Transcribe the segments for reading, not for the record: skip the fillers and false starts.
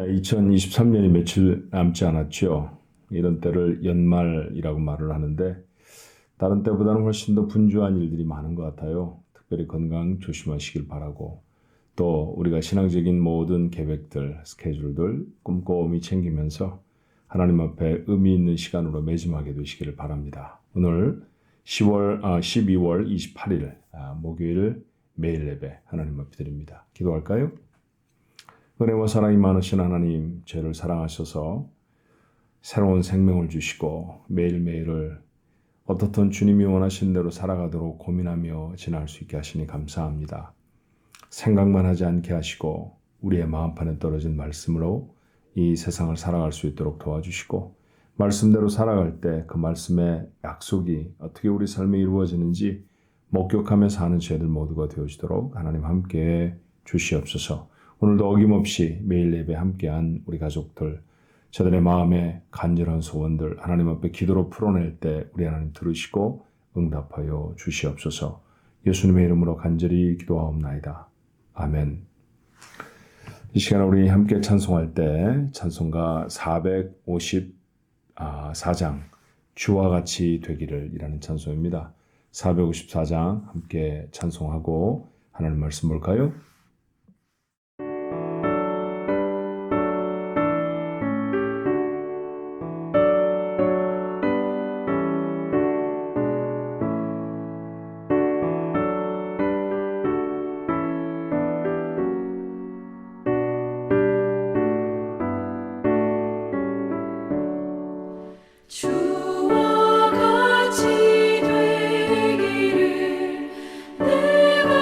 2023년이 며칠 남지 않았죠. 이런 때를 연말이라고 말을 하는데 다른 때보다는 훨씬 더 분주한 일들이 많은 것 같아요. 특별히 건강 조심하시길 바라고 또 우리가 신앙적인 모든 계획들, 스케줄들 꼼꼼히 챙기면서 하나님 앞에 의미 있는 시간으로 매짐하게 되시기를 바랍니다. 오늘 12월 28일 목요일 매일 예배 하나님 앞에 드립니다. 기도할까요? 은혜와 사랑이 많으신 하나님, 죄를 사랑하셔서 새로운 생명을 주시고 매일매일을 어떻든 주님이 원하신 대로 살아가도록 고민하며 지날 수 있게 하시니 감사합니다. 생각만 하지 않게 하시고 우리의 마음판에 떨어진 말씀으로 이 세상을 살아갈 수 있도록 도와주시고 말씀대로 살아갈 때 그 말씀의 약속이 어떻게 우리 삶에 이루어지는지 목격하며 사는 저희들 모두가 되어주도록 하나님 함께 주시옵소서. 오늘도 어김없이 매일 예배 함께한 우리 가족들, 저들의 마음에 간절한 소원들 하나님 앞에 기도로 풀어낼 때 우리 하나님 들으시고 응답하여 주시옵소서. 예수님의 이름으로 간절히 기도하옵나이다. 아멘. 이 시간에 우리 함께 찬송할 때 찬송가 454장 주와 같이 되기를 이라는 찬송입니다. 454장 함께 찬송하고 하나님 말씀 볼까요? 주와 같이 되기를 내가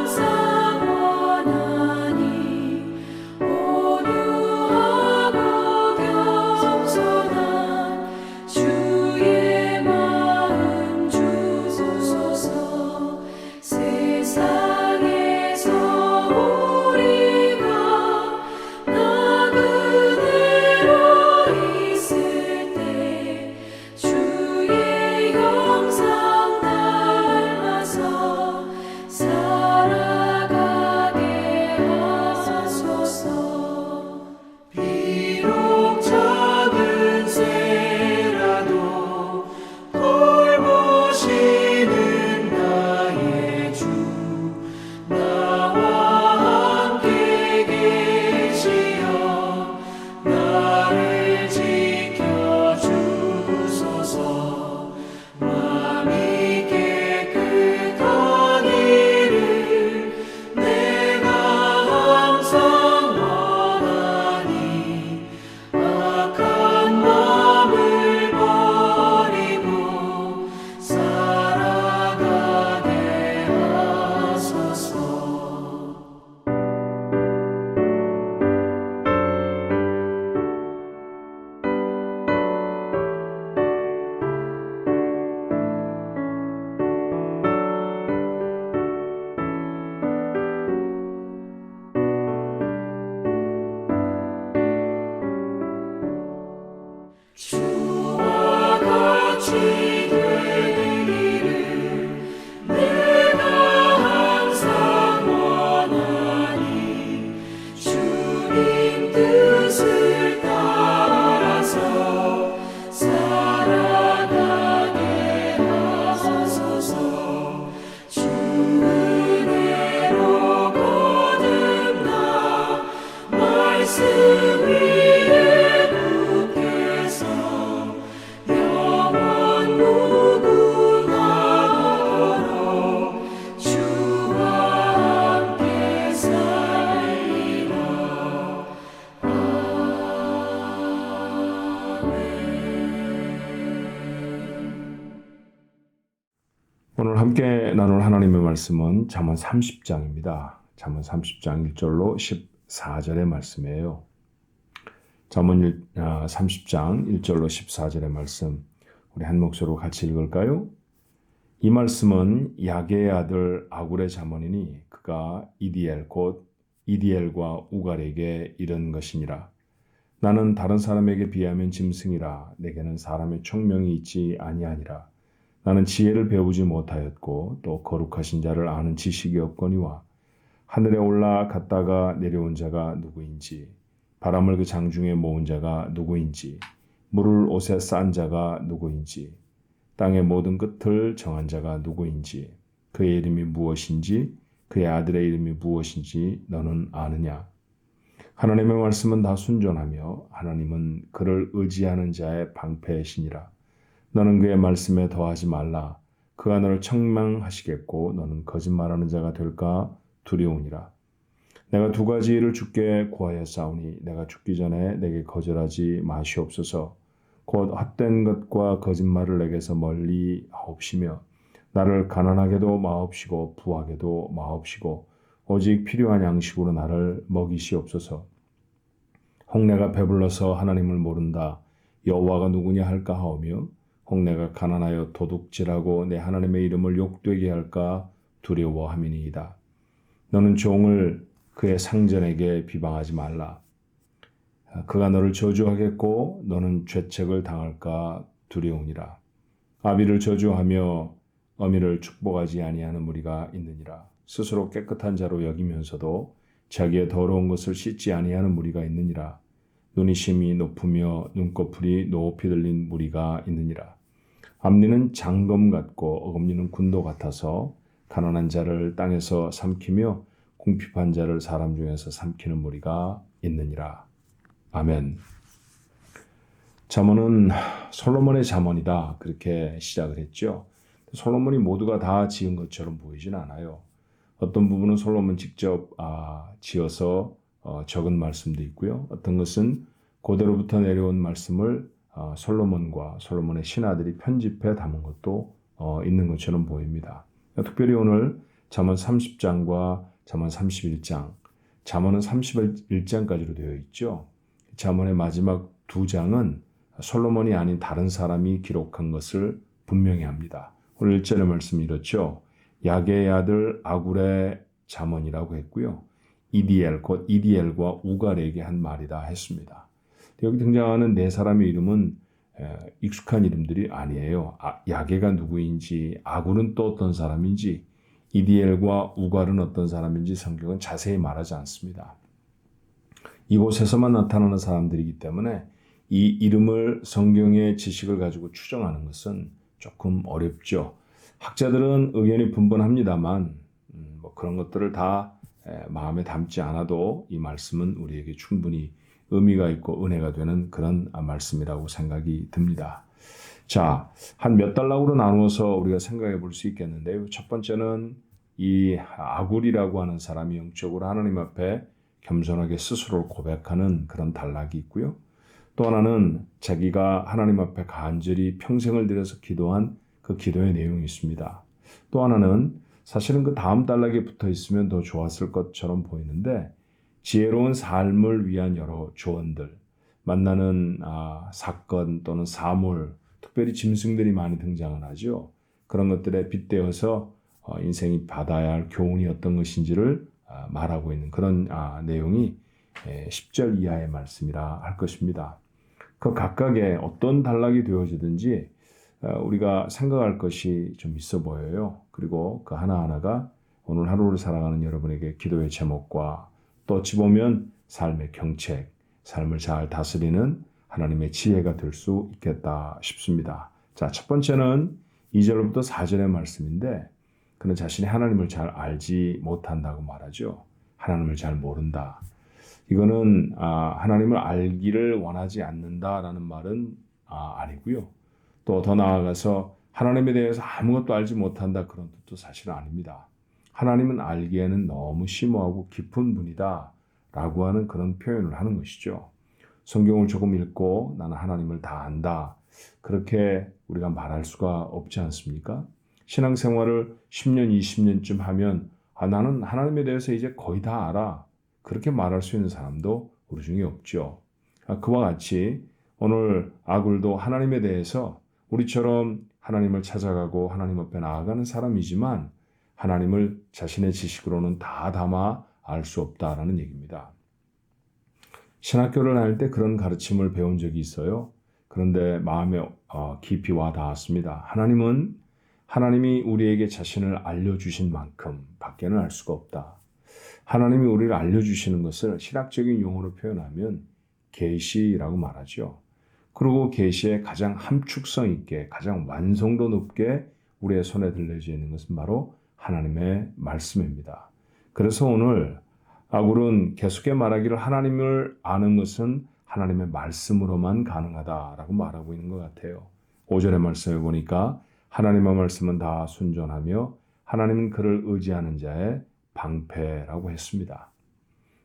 항상 원하니 온유하고 겸손한 주의 마음 주소서. 세상에서 우리가 나그네로 있을 때 주의 형상 닮아서 살아가게 하소서. 비록 작은 새라도 돌보시는 나의 주 나와 함께 계시어 나를 지켜주소서. 마음이 깨끗하기를 내가 항상 원하니 악한 마음을 버리고 살아가게 하소서. 주와 같이 되기를 내가 항상 원하니 주님 뜻을 따라서 살아가게 하소서. 주 은혜로 거듭나 말씀 위에 굳게서 영원 무궁하도록 주와 함께 살리라. 오늘 함께 나눌 하나님의 말씀은 잠언 30장입니다. 잠언 30장 1절로 14절의 말씀이에요. 잠언 30장 1절로 14절의 말씀 우리 한 목소리로 같이 읽을까요? 이 말씀은 야게의 아들 아굴의 잠언이니 그가 이디엘 곧 이디엘과 우갈에게 이른 것이니라. 나는 다른 사람에게 비하면 짐승이라 내게는 사람의 총명이 있지 아니하니라. 나는 지혜를 배우지 못하였고 또 거룩하신 자를 아는 지식이 없거니와 하늘에 올라갔다가 내려온 자가 누구인지 바람을 그 장중에 모은 자가 누구인지, 물을 옷에 싼 자가 누구인지, 땅의 모든 끝을 정한 자가 누구인지, 그의 이름이 무엇인지, 그의 아들의 이름이 무엇인지 너는 아느냐? 하나님의 말씀은 다 순전하며 하나님은 그를 의지하는 자의 방패이시니라. 너는 그의 말씀에 더하지 말라. 그가 너를 책망하시겠고 너는 거짓말하는 자가 될까 두려우니라. 내가 두 가지 일을 주께 구하였사오니 내가 죽기 전에 내게 거절하지 마시옵소서. 곧 헛된 것과 거짓말을 내게서 멀리 하옵시며 나를 가난하게도 마옵시고 부하게도 마옵시고 오직 필요한 양식으로 나를 먹이시옵소서. 홍내가 배불러서 하나님을 모른다. 여호와가 누구냐 할까 하오며 홍내가 가난하여 도둑질하고 내 하나님의 이름을 욕되게 할까 두려워함이니이다. 너는 종을 그의 상전에게 비방하지 말라. 그가 너를 저주하겠고 너는 죄책을 당할까 두려우니라. 아비를 저주하며 어미를 축복하지 아니하는 무리가 있느니라. 스스로 깨끗한 자로 여기면서도 자기의 더러운 것을 씻지 아니하는 무리가 있느니라. 눈이 심히 높으며 눈꺼풀이 높이 들린 무리가 있느니라. 앞니는 장검 같고 어금니는 군도 같아서 가난한 자를 땅에서 삼키며 궁핍한 자를 사람 중에서 삼키는 무리가 있느니라. 아멘. 잠언은 솔로몬의 잠언이다. 그렇게 시작을 했죠. 솔로몬이 모두가 다 지은 것처럼 보이진 않아요. 어떤 부분은 솔로몬 직접 지어서 적은 말씀도 있고요. 어떤 것은 고대로부터 내려온 말씀을 솔로몬과 솔로몬의 신하들이 편집해 담은 것도 있는 것처럼 보입니다. 특별히 오늘 잠언 30장과 잠언 31장, 잠언은 31장까지로 되어 있죠. 잠언의 마지막 두 장은 솔로몬이 아닌 다른 사람이 기록한 것을 분명히 합니다. 오늘 1절의 말씀이 이렇죠. 야게의 아들 아굴의 잠언이라고 했고요. 이디엘, 곧 이디엘과 우갈에게 한 말이다 했습니다. 여기 등장하는 네 사람의 이름은 익숙한 이름들이 아니에요. 야게가 누구인지, 아굴은 또 어떤 사람인지, 이디엘과 우갈은 어떤 사람인지 성경은 자세히 말하지 않습니다. 이곳에서만 나타나는 사람들이기 때문에 이 이름을 성경의 지식을 가지고 추정하는 것은 조금 어렵죠. 학자들은 의견이 분분합니다만 그런 것들을 다 마음에 담지 않아도 이 말씀은 우리에게 충분히 의미가 있고 은혜가 되는 그런 말씀이라고 생각이 듭니다. 자, 한 몇 단락으로 나누어서 우리가 생각해 볼 수 있겠는데요. 첫 번째는 이 아굴이라고 하는 사람이 영적으로 하나님 앞에 겸손하게 스스로를 고백하는 그런 단락이 있고요. 또 하나는 자기가 하나님 앞에 간절히 평생을 들여서 기도한 그 기도의 내용이 있습니다. 또 하나는 사실은 그 다음 단락에 붙어 있으면 더 좋았을 것처럼 보이는데 지혜로운 삶을 위한 여러 조언들, 만나는 사건 또는 사물, 특별히 짐승들이 많이 등장을 하죠. 그런 것들에 빗대어서 인생이 받아야 할 교훈이 어떤 것인지를 말하고 있는 그런 내용이 10절 이하의 말씀이라 할 것입니다. 그 각각의 어떤 단락이 되어지든지 우리가 생각할 것이 좀 있어 보여요. 그리고 그 하나하나가 오늘 하루를 살아가는 여러분에게 기도의 제목과 또 어찌 보면 삶의 경책, 삶을 잘 다스리는 하나님의 지혜가 될 수 있겠다 싶습니다. 자, 첫 번째는 2절부터 4절의 말씀인데 그는 자신이 하나님을 잘 알지 못한다고 말하죠. 하나님을 잘 모른다. 이거는 하나님을 알기를 원하지 않는다라는 말은 아니고요. 또 더 나아가서 하나님에 대해서 아무것도 알지 못한다 그런 뜻도 사실은 아닙니다. 하나님은 알기에는 너무 심오하고 깊은 분이다 라고 하는 그런 표현을 하는 것이죠. 성경을 조금 읽고 나는 하나님을 다 안다. 그렇게 우리가 말할 수가 없지 않습니까? 신앙생활을 10년, 20년쯤 하면 나는 하나님에 대해서 이제 거의 다 알아. 그렇게 말할 수 있는 사람도 우리 중에 없죠. 그와 같이 오늘 아굴도 하나님에 대해서 우리처럼 하나님을 찾아가고 하나님 앞에 나아가는 사람이지만 하나님을 자신의 지식으로는 다 담아 알 수 없다라는 얘기입니다. 신학교를 다닐 때 그런 가르침을 배운 적이 있어요. 그런데 마음에 깊이 와 닿았습니다. 하나님이 우리에게 자신을 알려주신 만큼 밖에는 알 수가 없다. 하나님이 우리를 알려주시는 것을 신학적인 용어로 표현하면 계시라고 말하죠. 그리고 계시의 가장 함축성 있게 가장 완성도 높게 우리의 손에 들려져 있는 것은 바로 하나님의 말씀입니다. 그래서 오늘 아굴은 계속해 말하기를 하나님을 아는 것은 하나님의 말씀으로만 가능하다라고 말하고 있는 것 같아요. 5절의 말씀에 보니까 하나님의 말씀은 다 순전하며 하나님은 그를 의지하는 자의 방패라고 했습니다.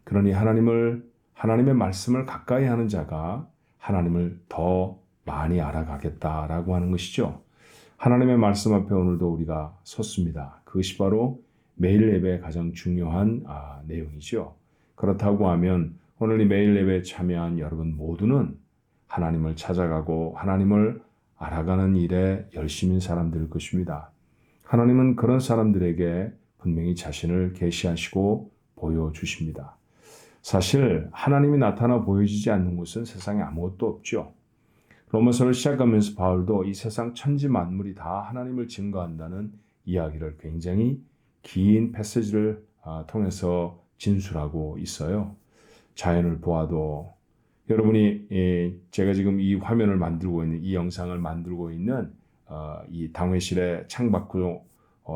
그러니 하나님의 말씀을 가까이 하는 자가 하나님을 더 많이 알아가겠다라고 하는 것이죠. 하나님의 말씀 앞에 오늘도 우리가 섰습니다. 그것이 바로 매일 예배의 가장 중요한 내용이죠. 그렇다고 하면 오늘 이 매일 예배에 참여한 여러분 모두는 하나님을 찾아가고 하나님을 알아가는 일에 열심인 사람들일 것입니다. 하나님은 그런 사람들에게 분명히 자신을 계시하시고 보여주십니다. 사실 하나님이 나타나 보여지지 않는 곳은 세상에 아무것도 없죠. 로마서를 시작하면서 바울도 이 세상 천지 만물이 다 하나님을 증거한다는 이야기를 굉장히 긴 패시지를 통해서 진술하고 있어요. 자연을 보아도 여러분이 제가 지금 이 화면을 만들고 있는 이 영상을 만들고 있는 이 당회실의 창밖으로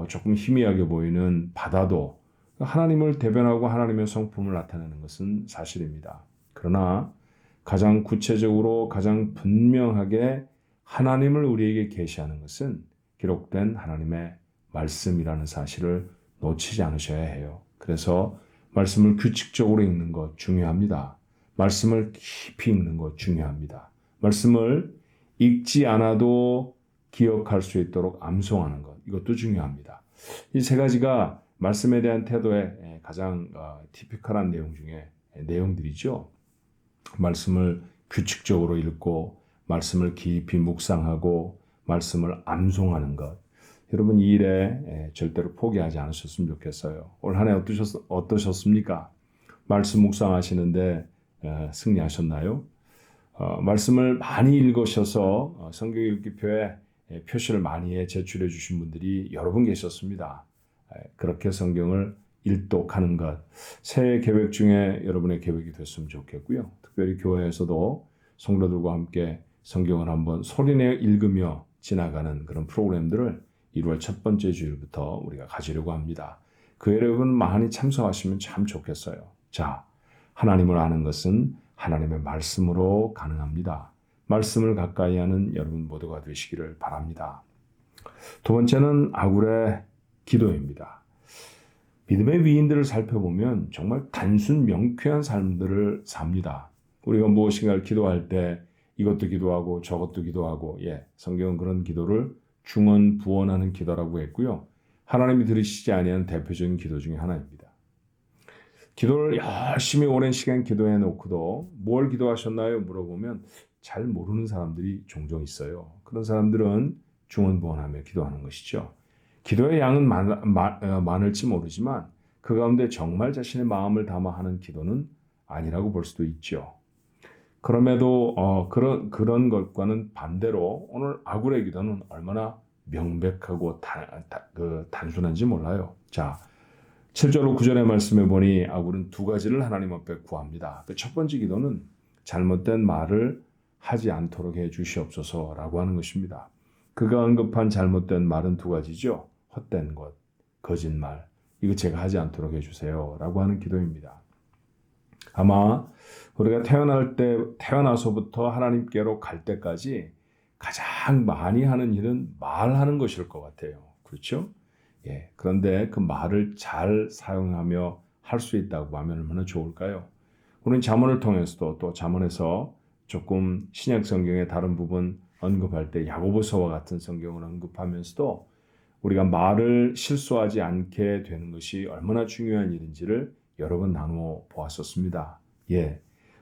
조금 희미하게 보이는 바다도 하나님을 대변하고 하나님의 성품을 나타내는 것은 사실입니다. 그러나 가장 구체적으로 가장 분명하게 하나님을 우리에게 계시하는 것은 기록된 하나님의 말씀이라는 사실을 놓치지 않으셔야 해요. 그래서 말씀을 규칙적으로 읽는 것 중요합니다. 말씀을 깊이 읽는 것 중요합니다. 말씀을 읽지 않아도 기억할 수 있도록 암송하는 것, 이것도 중요합니다. 이 세 가지가 말씀에 대한 태도의 가장 티피컬한 내용 중에 내용들이죠. 말씀을 규칙적으로 읽고 말씀을 깊이 묵상하고 말씀을 암송하는 것. 여러분 이 일에 절대로 포기하지 않으셨으면 좋겠어요. 올 한 해 어떠셨습니까? 말씀 묵상하시는데 승리하셨나요? 말씀을 많이 읽으셔서 성경 읽기표에 표시를 많이 제출해 주신 분들이 여러 분 계셨습니다. 그렇게 성경을 일독하는 것, 새해 계획 중에 여러분의 계획이 됐으면 좋겠고요. 특별히 교회에서도 성도들과 함께 성경을 한번 소리내어 읽으며 지나가는 그런 프로그램들을 1월 첫 번째 주일부터 우리가 가지려고 합니다. 그 여러분 많이 참석하시면 참 좋겠어요. 자, 하나님을 아는 것은 하나님의 말씀으로 가능합니다. 말씀을 가까이 하는 여러분 모두가 되시기를 바랍니다. 두 번째는 아굴의 기도입니다. 믿음의 위인들을 살펴보면 정말 단순 명쾌한 삶들을 삽니다. 우리가 무엇인가를 기도할 때 이것도 기도하고 저것도 기도하고 성경은 그런 기도를 중언부언하는 기도라고 했고요. 하나님이 들으시지 아니하는 대표적인 기도 중에 하나입니다. 기도를 열심히 오랜 시간 기도해 놓고도 뭘 기도하셨나요? 물어보면 잘 모르는 사람들이 종종 있어요. 그런 사람들은 중언부언하며 기도하는 것이죠. 기도의 양은 많을지 모르지만 그 가운데 정말 자신의 마음을 담아 하는 기도는 아니라고 볼 수도 있죠. 그럼에도 그런 것과는 반대로 오늘 아굴의 기도는 얼마나 명백하고 단순한지 몰라요. 자, 7절로 9절의 말씀에 보니 아굴은 두 가지를 하나님 앞에 구합니다. 첫 번째 기도는 잘못된 말을 하지 않도록 해 주시옵소서라고 하는 것입니다. 그가 언급한 잘못된 말은 두 가지죠. 헛된 것, 거짓말, 이거 제가 하지 않도록 해주세요라고 하는 기도입니다. 아마 우리가 태어나서부터 하나님께로 갈 때까지 가장 많이 하는 일은 말하는 것일 것 같아요. 그렇죠? 그런데 그 말을 잘 사용하며 할 수 있다고 하면 얼마나 좋을까요? 우리는 잠언을 통해서도 또 잠언에서 조금 신약 성경의 다른 부분 언급할 때 야고보서와 같은 성경을 언급하면서도 우리가 말을 실수하지 않게 되는 것이 얼마나 중요한 일인지를 여러 번 나누어 보았었습니다.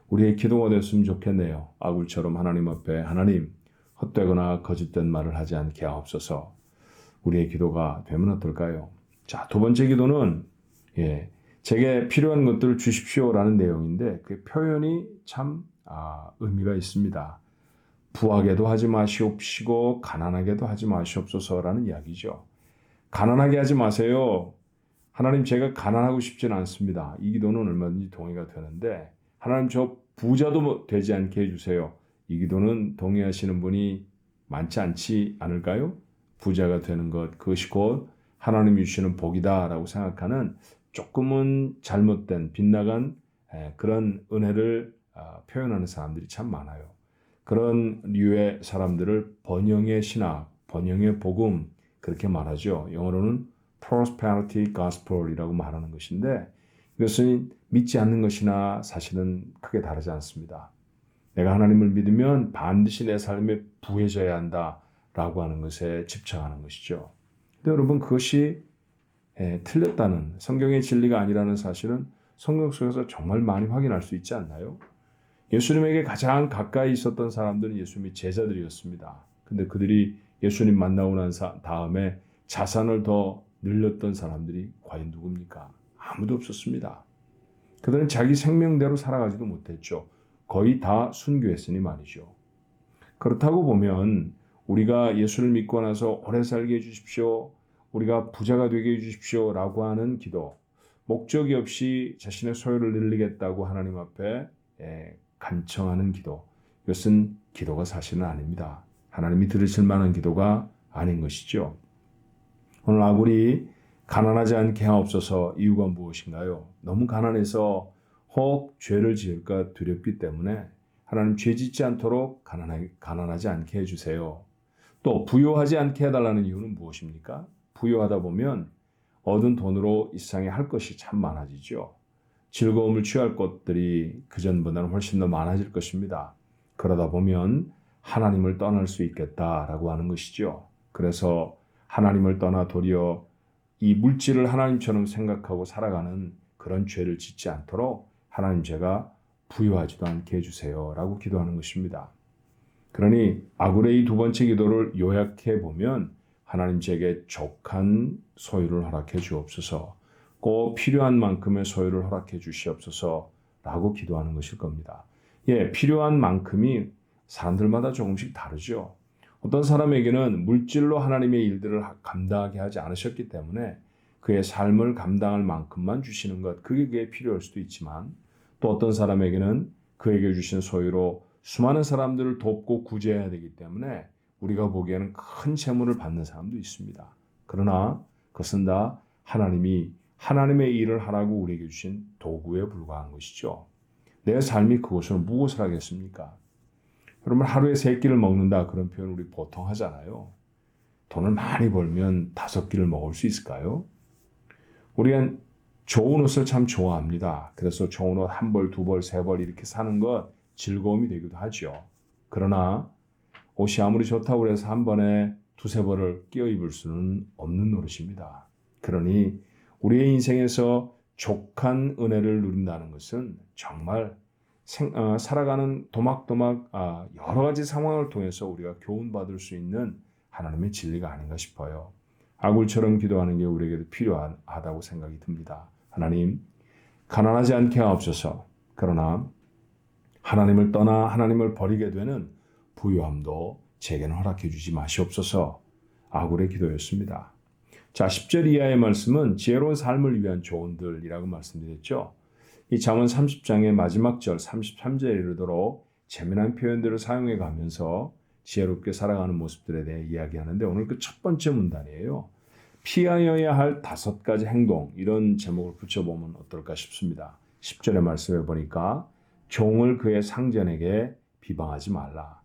우리의 기도가 됐으면 좋겠네요. 아굴처럼 하나님 앞에 하나님 헛되거나 거짓된 말을 하지 않게 하옵소서. 우리의 기도가 되면 어떨까요? 자, 두 번째 기도는 제게 필요한 것들을 주십시오라는 내용인데 그 표현이 참 의미가 있습니다. 부하게도 하지 마시옵시고 가난하게도 하지 마시옵소서라는 이야기죠. 가난하게 하지 마세요. 하나님 제가 가난하고 싶지는 않습니다. 이 기도는 얼마든지 동의가 되는데 하나님 저 부자도 되지 않게 해주세요. 이 기도는 동의하시는 분이 많지 않지 않을까요? 부자가 되는 것, 그것이 곧 하나님이 주시는 복이다라고 생각하는 조금은 잘못된 빗나간 그런 은혜를 표현하는 사람들이 참 많아요. 그런 류의 사람들을 번영의 신학, 번영의 복음 그렇게 말하죠. 영어로는 prosperity gospel이라고 말하는 것인데 이것은 믿지 않는 것이나 사실은 크게 다르지 않습니다. 내가 하나님을 믿으면 반드시 내 삶에 부해져야 한다라고 하는 것에 집착하는 것이죠. 근데 여러분 그것이 틀렸다는 성경의 진리가 아니라는 사실은 성경 속에서 정말 많이 확인할 수 있지 않나요? 예수님에게 가장 가까이 있었던 사람들은 예수님의 제자들이었습니다. 근데 그들이 예수님 만나고 난 다음에 자산을 더 늘렸던 사람들이 과연 누굽니까? 아무도 없었습니다. 그들은 자기 생명대로 살아가지도 못했죠. 거의 다 순교했으니 말이죠. 그렇다고 보면 우리가 예수를 믿고 나서 오래 살게 해주십시오. 우리가 부자가 되게 해주십시오. 라고 하는 기도. 목적이 없이 자신의 소유를 늘리겠다고 하나님 앞에 간청하는 기도. 이것은 기도가 사실은 아닙니다. 하나님이 들으실 만한 기도가 아닌 것이죠. 오늘 아굴이 가난하지 않게 하옵소서 이유가 무엇인가요? 너무 가난해서 혹 죄를 지을까 두렵기 때문에 하나님 죄 짓지 않도록 가난하지 않게 해주세요. 또 부유하지 않게 해달라는 이유는 무엇입니까? 부유하다 보면 얻은 돈으로 이 세상에 할 것이 참 많아지죠. 즐거움을 취할 것들이 그전보다는 훨씬 더 많아질 것입니다. 그러다 보면 하나님을 떠날 수 있겠다라고 하는 것이죠. 그래서 하나님을 떠나 도리어 이 물질을 하나님처럼 생각하고 살아가는 그런 죄를 짓지 않도록 하나님 제가 부유하지도 않게 해주세요 라고 기도하는 것입니다. 그러니 아굴의 이 두 번째 기도를 요약해 보면 하나님 제게 족한 소유를 허락해 주옵소서, 꼭 필요한 만큼의 소유를 허락해 주시옵소서 라고 기도하는 것일 겁니다. 필요한 만큼이 사람들마다 조금씩 다르죠. 어떤 사람에게는 물질로 하나님의 일들을 감당하게 하지 않으셨기 때문에 그의 삶을 감당할 만큼만 주시는 것, 그게 필요할 수도 있지만 또 어떤 사람에게는 그에게 주신 소유로 수많은 사람들을 돕고 구제해야 되기 때문에 우리가 보기에는 큰 재물을 받는 사람도 있습니다. 그러나 그것은 다 하나님이 하나님의 일을 하라고 우리에게 주신 도구에 불과한 것이죠. 내 삶이 그것으로 무엇을 하겠습니까? 여러분 하루에 3끼를 먹는다 그런 표현 우리 보통 하잖아요. 돈을 많이 벌면 5끼를 먹을 수 있을까요? 우리가 좋은 옷을 참 좋아합니다. 그래서 좋은 옷 1벌, 2벌, 3벌 이렇게 사는 것 즐거움이 되기도 하죠. 그러나 옷이 아무리 좋다고 해서 한 번에 2-3벌을 끼어 입을 수는 없는 노릇입니다. 그러니 우리의 인생에서 족한 은혜를 누린다는 것은 정말 살아가는 도막도막 여러 가지 상황을 통해서 우리가 교훈받을 수 있는 하나님의 진리가 아닌가 싶어요. 아굴처럼 기도하는 게 우리에게도 필요하다고 생각이 듭니다. 하나님, 가난하지 않게 하옵소서. 그러나 하나님을 떠나 하나님을 버리게 되는 부유함도 제게는 허락해 주지 마시옵소서. 아굴의 기도였습니다. 자, 10절 이하의 말씀은 지혜로운 삶을 위한 조언들이라고 말씀드렸죠. 이 잠언 30장의 마지막 절 33절에 이르도록 재미난 표현들을 사용해 가면서 지혜롭게 살아가는 모습들에 대해 이야기하는데 오늘 그 첫 번째 문단이에요. 피하여야 할 5가지 행동, 이런 제목을 붙여보면 어떨까 싶습니다. 10절의 말씀에 보니까 종을 그의 상전에게 비방하지 말라.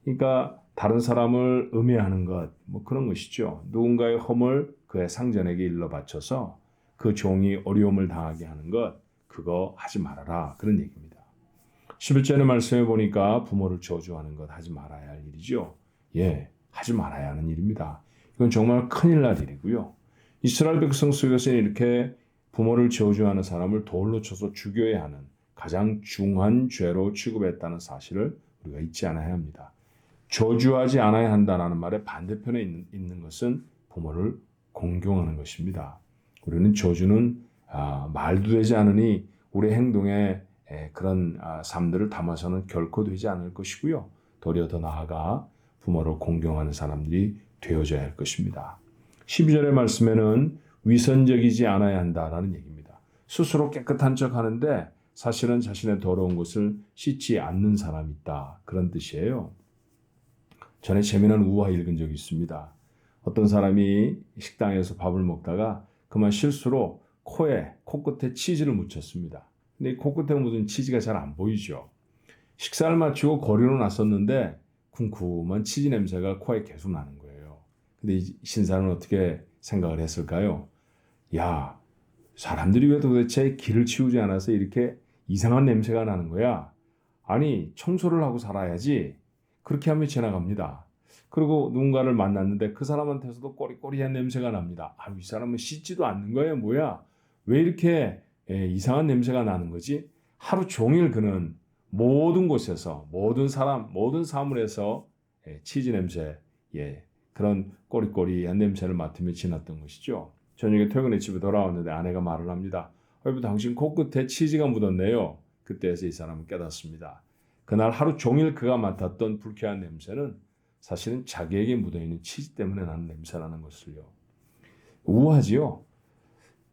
그러니까 다른 사람을 음해하는 것, 그런 것이죠. 누군가의 허물 그의 상전에게 일러 바쳐서 그 종이 어려움을 당하게 하는 것, 그거 하지 말아라. 그런 얘기입니다. 11절의 말씀에 보니까 부모를 저주하는 것 하지 말아야 할 일이죠. 하지 말아야 하는 일입니다. 이건 정말 큰일 날 일이고요. 이스라엘 백성 속에서는 이렇게 부모를 저주하는 사람을 돌로 쳐서 죽여야 하는 가장 중한 죄로 취급했다는 사실을 우리가 잊지 않아야 합니다. 저주하지 않아야 한다는 말의 반대편에 있는 것은 부모를 공경하는 것입니다. 우리는 저주는 말도 되지 않으니 우리 행동에 그런 삶들을 담아서는 결코 되지 않을 것이고요. 도리어 더 나아가 부모를 공경하는 사람들이 되어져야 할 것입니다. 12절의 말씀에는 위선적이지 않아야 한다라는 얘기입니다. 스스로 깨끗한 척 하는데 사실은 자신의 더러운 것을 씻지 않는 사람이 있다. 그런 뜻이에요. 전에 재미난 우화 읽은 적이 있습니다. 어떤 사람이 식당에서 밥을 먹다가 그만 실수로 코끝에 치즈를 묻혔습니다. 근데 이 코끝에 묻은 치즈가 잘 안 보이죠. 식사를 마치고 거리로 나섰는데 쿰쿰한 치즈 냄새가 코에 계속 나는 거예요. 근데 이 신사는 어떻게 생각을 했을까요? 야, 사람들이 왜 도대체 길을 치우지 않아서 이렇게 이상한 냄새가 나는 거야? 아니, 청소를 하고 살아야지. 그렇게 하면 지나갑니다. 그리고 누군가를 만났는데 그 사람한테서도 꼬리꼬리한 냄새가 납니다. 아, 이 사람은 씻지도 않는 거예요, 뭐야? 왜 이렇게 이상한 냄새가 나는 거지? 하루 종일 그는 모든 곳에서, 모든 사람, 모든 사물에서 치즈 냄새, 그런 꼬리꼬리한 냄새를 맡으며 지났던 것이죠. 저녁에 퇴근해 집에 돌아왔는데 아내가 말을 합니다. 여보, 당신 코끝에 치즈가 묻었네요. 그때에서 이 사람은 깨닫습니다. 그날 하루 종일 그가 맡았던 불쾌한 냄새는 사실은 자기에게 묻어있는 치즈 때문에 나는 냄새라는 것을요. 우아하지요.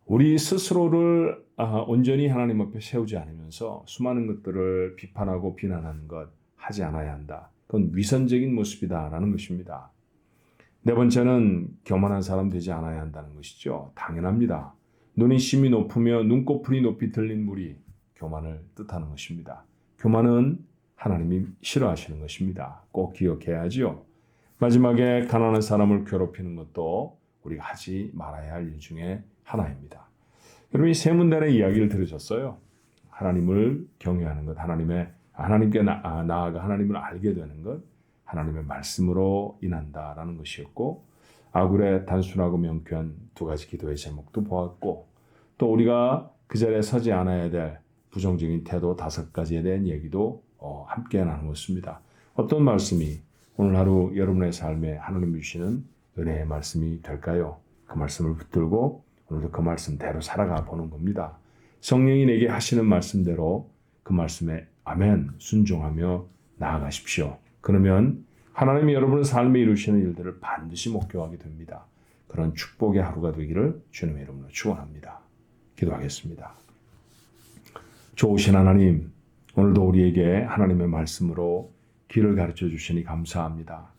우리 스스로를 온전히 하나님 앞에 세우지 않으면서 수많은 것들을 비판하고 비난하는 것 하지 않아야 한다. 그건 위선적인 모습이다라는 것입니다. 네 번째는 교만한 사람 되지 않아야 한다는 것이죠. 당연합니다. 눈이 심이 높으며 눈꺼풀이 높이 들린 물이 교만을 뜻하는 것입니다. 교만은 하나님이 싫어하시는 것입니다. 꼭 기억해야지요. 마지막에 가난한 사람을 괴롭히는 것도 우리가 하지 말아야 할 일 중에 하나입니다. 여러분, 이 세 문단의 이야기를 들으셨어요? 하나님을 경외하는 것, 하나님께 나아가 하나님을 알게 되는 것, 하나님의 말씀으로 인한다라는 것이었고, 아굴의 단순하고 명쾌한 두 가지 기도의 제목도 보았고, 또 우리가 그 자리에 서지 않아야 될 부정적인 태도 5가지에 대한 얘기도 함께 나누었습니다. 어떤 말씀이 오늘 하루 여러분의 삶에 하나님이 주시는 은혜의 말씀이 될까요? 그 말씀을 붙들고 오늘도 그 말씀대로 살아가 보는 겁니다. 성령이 내게 하시는 말씀대로 그 말씀에 아멘 순종하며 나아가십시오. 그러면 하나님이 여러분의 삶에 이루시는 일들을 반드시 목표하게 됩니다. 그런 축복의 하루가 되기를 주님의 이름으로 축원합니다. 기도하겠습니다. 좋으신 하나님, 오늘도 우리에게 하나님의 말씀으로 길을 가르쳐 주시니 감사합니다.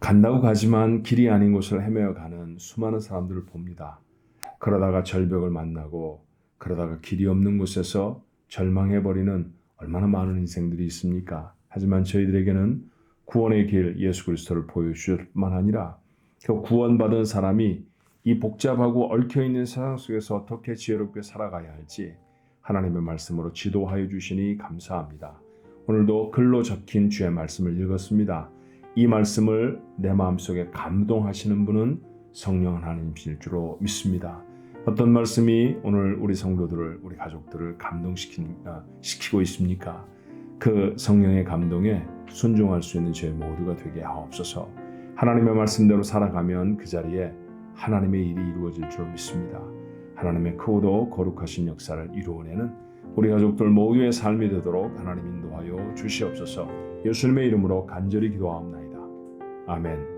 간다고 가지만 길이 아닌 곳을 헤매어 가는 수많은 사람들을 봅니다. 그러다가 절벽을 만나고 그러다가 길이 없는 곳에서 절망해버리는 얼마나 많은 인생들이 있습니까? 하지만 저희들에게는 구원의 길 예수 그리스도를 보여주실 뿐만 아니라 그 구원받은 사람이 이 복잡하고 얽혀있는 세상 속에서 어떻게 지혜롭게 살아가야 할지 하나님의 말씀으로 지도하여 주시니 감사합니다. 오늘도 글로 적힌 주의 말씀을 읽었습니다. 이 말씀을 내 마음속에 감동하시는 분은 성령 하나님이실 줄로 믿습니다. 어떤 말씀이 오늘 우리 성도들을, 우리 가족들을 감동시키고 있습니까? 그 성령의 감동에 순종할 수 있는 저희 모두가 되게 하옵소서. 하나님의 말씀대로 살아가면 그 자리에 하나님의 일이 이루어질 줄 믿습니다. 하나님의 크고도 거룩하신 역사를 이루어내는 우리 가족들 모두의 삶이 되도록 하나님 인도하여 주시옵소서. 예수님의 이름으로 간절히 기도하옵나이다. 아멘.